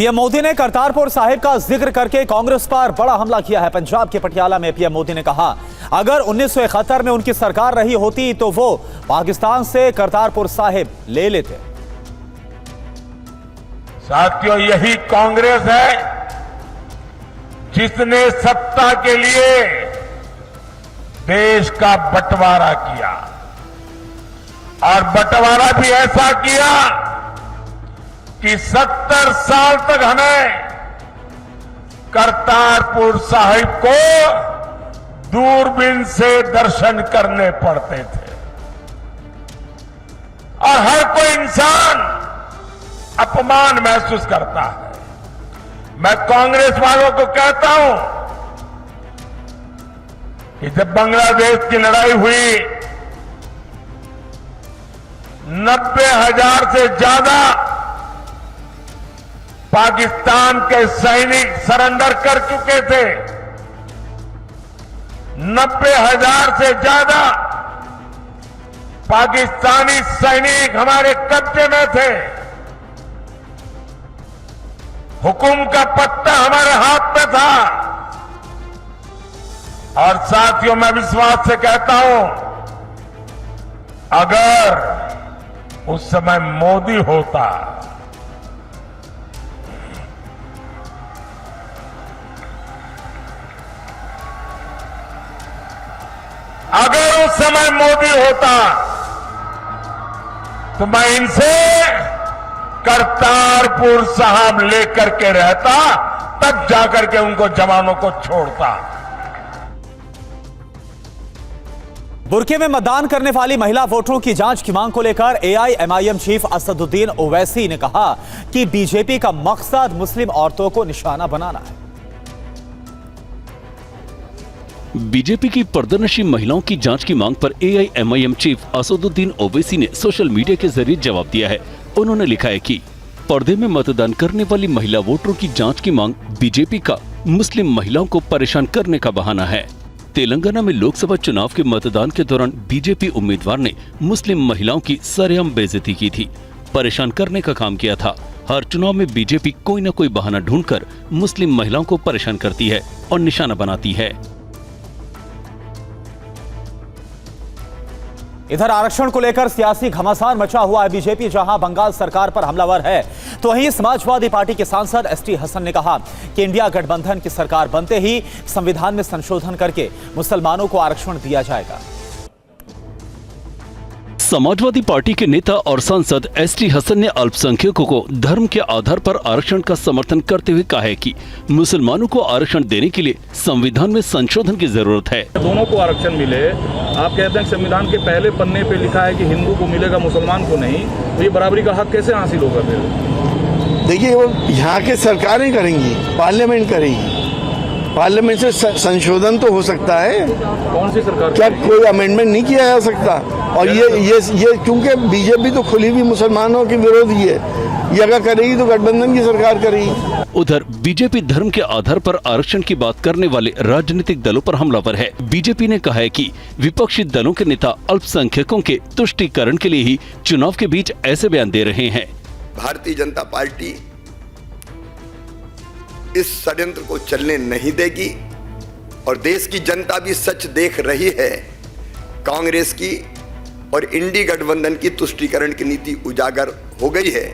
PM Modi ने करतारपुर साहिब का जिक्र करके कांग्रेस पर बड़ा हमला किया है। पंजाब के पटियाला में पीएम मोदी ने कहा, अगर 1971 में उनकी सरकार रही होती तो वो पाकिस्तान से करतारपुर साहिब ले लेते। साथियों, यही कांग्रेस है जिसने सत्ता के लिए देश का बंटवारा किया, और बंटवारा भी ऐसा किया कि 70 साल तक हमें करतारपुर साहिब को दूरबीन से दर्शन करने पड़ते थे, और हर कोई इंसान अपमान महसूस करता है। मैं कांग्रेस वालों को कहता हूं कि जब बांग्लादेश की लड़ाई हुई, 90,000 से ज्यादा पाकिस्तान के सैनिक सरेंडर कर चुके थे। 90,000 से ज्यादा पाकिस्तानी सैनिक हमारे कब्जे में थे। हुकुम का पत्ता हमारे हाथ में था। और साथियों, मैं विश्वास से कहता हूं, अगर उस समय मोदी होता, अगर उस समय मोदी होता तो मैं इनसे करतारपुर साहिब लेकर के रहता, तब जाकर के उनको जवानों को छोड़ता। बुरके में मतदान करने वाली महिला वोटरों की जांच की मांग को लेकर एआईएमआईएम चीफ असदुद्दीन ओवैसी ने कहा कि बीजेपी का मकसद मुस्लिम औरतों को निशाना बनाना है। बीजेपी की पर्दानशी महिलाओं की जांच की मांग पर एआईएमआईएम चीफ असदुद्दीन ओवैसी ने सोशल मीडिया के जरिए जवाब दिया है। उन्होंने लिखा है कि पर्दे में मतदान करने वाली महिला वोटरों की जांच की मांग बीजेपी का मुस्लिम महिलाओं को परेशान करने का बहाना है। तेलंगाना में लोकसभा चुनाव के मतदान के दौरान बीजेपी उम्मीदवार ने मुस्लिम महिलाओं की सरेआम बेइज्जती की थी, परेशान करने का काम किया था। हर चुनाव में बीजेपी कोई न कोई बहाना ढूंढकर मुस्लिम महिलाओं को परेशान करती है और निशाना बनाती है। इधर आरक्षण को लेकर सियासी घमासान मचा हुआ है। बीजेपी जहां बंगाल सरकार पर हमलावर है, तो वहीं समाजवादी पार्टी के सांसद एसटी हसन ने कहा कि इंडिया गठबंधन की सरकार बनते ही संविधान में संशोधन करके मुसलमानों को आरक्षण दिया जाएगा। समाजवादी पार्टी के नेता और सांसद एसटी हसन ने अल्पसंख्यकों को धर्म के आधार पर आरक्षण का समर्थन करते हुए कहा है कि मुसलमानों को आरक्षण देने के लिए संविधान में संशोधन की जरूरत है। दोनों को आरक्षण मिले। आप कहते हैं संविधान के पहले पन्ने पे लिखा है कि हिंदू को मिलेगा, मुसलमान को नहीं, तो ये बराबरी का हक कैसे हासिल होगा? फिर देखिए, वो यहाँ के सरकारें करेंगी, पार्लियामेंट करेगी। पार्लियामेंट से संशोधन तो हो सकता है। कौन सी सरकार? क्या कोई अमेंडमेंट नहीं किया जा सकता? और ये क्योंकि बीजेपी तो खुली भी मुसलमानों के विरोधी है, ये अगर करेगी तो गठबंधन की सरकार करेगी। उधर बीजेपी धर्म के आधार पर आरक्षण की बात करने वाले राजनीतिक दलों पर हमलावर है। बीजेपी ने कहा है कि विपक्षी दलों के नेता अल्पसंख्यकों के तुष्टीकरण के लिए ही चुनाव के बीच ऐसे बयान दे रहे हैं। भारतीय जनता पार्टी इस षड्यंत्र को चलने नहीं देगी, और देश की जनता भी सच देख रही है। कांग्रेस की और इंडी गठबंधन की तुष्टीकरण की नीति उजागर हो गई है।